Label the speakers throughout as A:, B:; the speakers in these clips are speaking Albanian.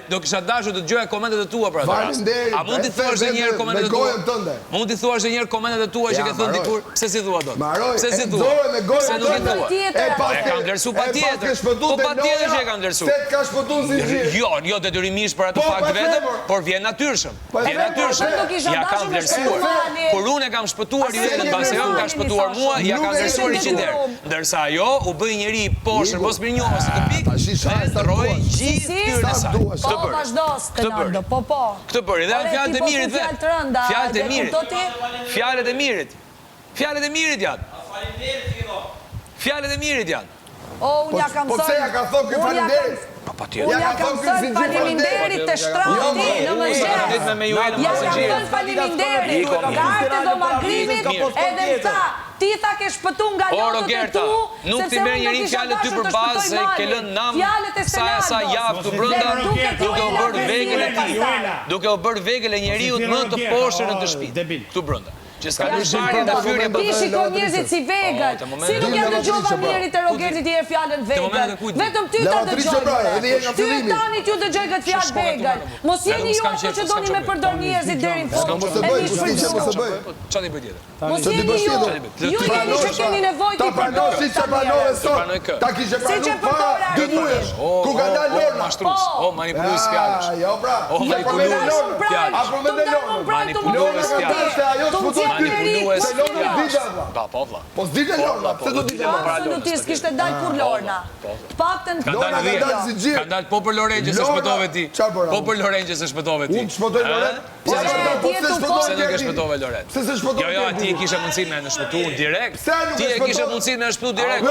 A: do kisha dashur të dëgjoja komentet e tua për atë rast. A mund t'i thuash edhe një herë komentet e tua? Mund t'i thuash edhe një herë komentet e tua që ke thënë dikur? Pse si thua dot? Pse si thua? Pse nuk e thua? E kam vlerësu patjetër. Po patjetër që e kam vlerësu.
B: Se ka shpëtuar si gjë.
A: Jo detyrimisht për atë fakt vetëm, por vjen natyrshëm. Vjen natyrshëm. Ja kam vlerësuar. Kur unë e kam shpëtuar ju vetëm pasi ajo ka shpëtuar mua, ja kam vlerësuar 100 herë. Ndërsa ajo u bë njëri i poshtë, mos mirënjohës të pikë, ndroi gjithë tyrën e saj.
C: Po vazhdo, Stenaldo, po.
A: Këtë bëri dhe janë fjalët e mirit vetë. Fjalët e mirit. Fjalët e mirit. Fjalët e mirit janë. Fjalët e mirit janë.
C: Unë ja kam
B: Po pse ja ka thonë ky faleminderit?
C: Unë ja kam thënë faleminderit të shtrati në mëngjes. Ja kam thënë faleminderit, kartë do magrimit edhe më tha, ti tha ke shpëtu nga lotët e tu,
A: nuk ti merr njëri fjalët ty për bazë se ke lënë nam sa javë këtu brenda, duke u bërë vegël e tij. Duke u bërë vegël e njeriu më të poshtër në të shtëpi. Këtu brenda. Që s'ka lësharje nga fyrje për...
C: Ti shikon njerëzit si vegët. Si nuk ja dëgjova mirit të Rogertit i e fjallën vegët. Vetëm ty ta dëgjojnë. Ty e tani t'ju dëgjoj këtë fjallë vegët. Mos jeni ju ato që doni me përdor njerëzit deri në fund.
A: Qa t'i bëj tjetër?
C: Mos jeni ju. Ju jeni që keni nevojë t'i përdor
B: ta njerëzit. Ta kishe pranuar 2 muaj. Ku ka dalë Lorna?
A: O manipulues fjalësh.
B: Jo pra.
A: O manipulues fjalësh.
C: Manipulues
A: fjalësh. Po vlla.
B: Po s'dite Lorna, pse do dite Lorna?
C: Absolutisht kishte dalë kur Lorna. Të paktën
B: Lorna ka dalë si gjë.
A: Ka dalë po për Lorenqe se shpëtove ti. Po për Lorenqe se shpëtove ti.
B: Unë shpëtoj Loren?
A: Pse nuk e shpëtove Loren?
B: Pse se shpëtoj?
A: Jo, ti e kishe mundësi me në shpëtu direkt. Ti e kishe mundësi me në shpëtu direkt.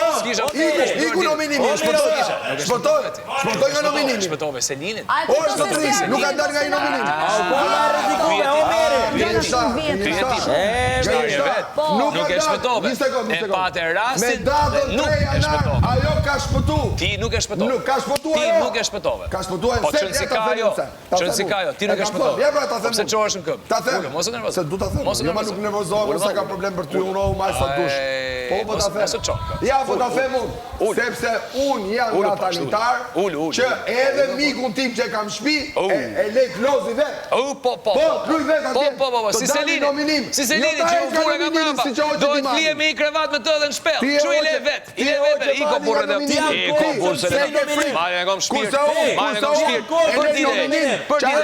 B: Iku nominimi, shpëtoj nga nominimi.
A: Shpëtove Selinit.
B: O, shpëtoj, nuk ka dalë nga i nominimi.
A: Nuk e shpëtove. E pate rastin dhe nuk e shpëtove.
B: Ajo ka shpëtu.
A: Ti nuk e shpëtove.
B: Ka shpëtu ajo.
A: Ti nuk e shpëtove.
B: Ka shpëtu ajo.
A: Po qënë si ka jo, ti nuk e shpëtove. Pse qohesh në këmbë?
B: Ta them.
A: Mos e nervozo.
B: Se du ta them. Jo ma nuk nervozohem, sa ka problem për ty, unë rohu ma sa dush. Po ta them. Ja, po ta them unë. Sepse unë jam nga tanitar, që edhe mikun tim që kam shpi, e lej klozi vetë.
A: Po,
B: pluj vetë atje.
A: Po, si Selini që u fure nga mrapa. Do të flije me i krevat me të dhe në shpel. Që i le vetë, i ko burë dhe. I ko burë se le. Marja e kom shpirt. Për dire.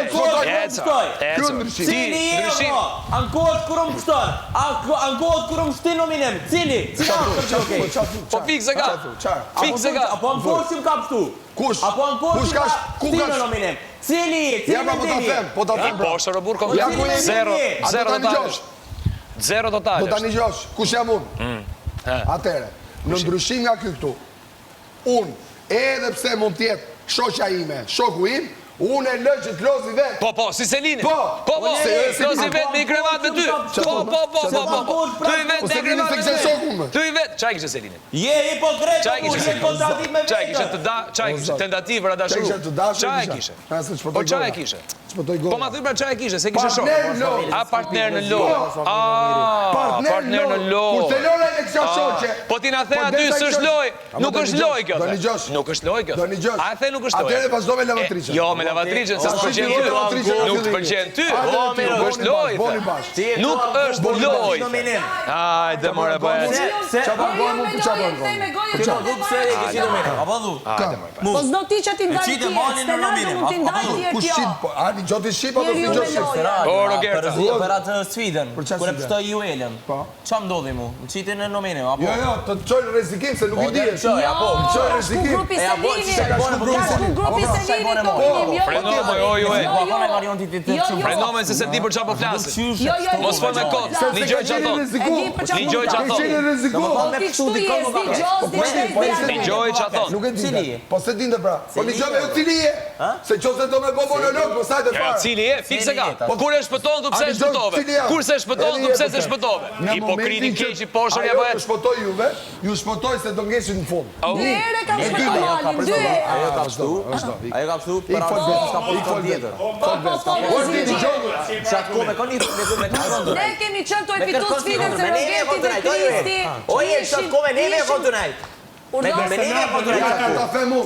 D: Cili je mo? Ankohet kërëm pështon. Ankohet kërëm shti nominem. Cili?
A: Po fikse ka.
D: Apo ankohet ka pështu.
B: Kush?
D: Apo ankohet ka shti nominem. Cili?
B: Ja ma po ta them.
A: Po është robur kom. Zero totalësh. Zero totalësh.
B: Do tani gjosh, kush jam unë? Atere, në ndryshim nga këtu, unë, edhe pse mund tjetë shoqja ime, shoku im, unë e lëgjë që t'lozi vetë.
A: Po, si Selini. Po, t'lozi vetë me i krevat me ty. Po. Ty i vetë me i krevat me ty. Ty i vetë. Qaj kishe Selini?
D: Je hipokret,
A: Qaj kishe tentativë për adashru. Qaj kishe? Po qaj kishe? Po ma thuj pra qaj kishe, se kishe shokë. A partner në lojë. Partner në lojë.
B: Kur të lojë e kësa shoqe.
A: Po ti na the aty s'është lojë. Nuk është lojë kjo. Nuk është lojë kjo. A the nuk është lojë.
B: Atere vazhdo me lavatriqen.
A: Jo, me lavatriqen, se s'përqen ty. Nuk t'përqen ty. Nuk është lojë. Nuk është lojë. Ajde, more bëhet.
B: Qa përgojnë mund të qa përgojnë?
C: Po s'do ti që ti ndaj tjetë, Stenaldo mund t'i ndaj tjetë kjo.
B: Ani gjoti shqip apo si gjoti shqip?
A: Po, Rogerta.
D: Për atë Sweden, kër e pështoj Juelën. Qa më ndodhi mu? Më qitin në nominim, apo?
B: Jo, të të qojnë rizikim, se nuk i dije.
C: Jo, ka shku grupi Selinit nominim.
A: Prenome, Prenome se se di për qa po flasit. Mos fol me kod. Një gjoj që ato. Një gjoj që ato. Një gjoj që ato.
B: Nuk e dinte. Po se dinte pra. Po një gjoj me ju cili je. Se qo se do me bo monolog, po sajtë e farë.
A: Cili je, fikse ka. Kur e shpëton, du pse e shpëtove. Kur se shpëton, du pse se shpëtove. Hipokriti keqi poshër ja bëhet.
B: Ajo shpëtoj juve, ju shpëtoj se do ngesin në fund.
C: Njëre kam shpëtovalin, dy.
D: Ajo ka pështu, për ato s'ka politika tjetër. Qatë kome, ka një me kërëndu.
C: Ne kemi qënë të e fitu sfidën se Rogerti dhe Kristi.
D: Oje, qatë kome, neve e kontunajt. Me neve e kontunajt.
B: Ta femu.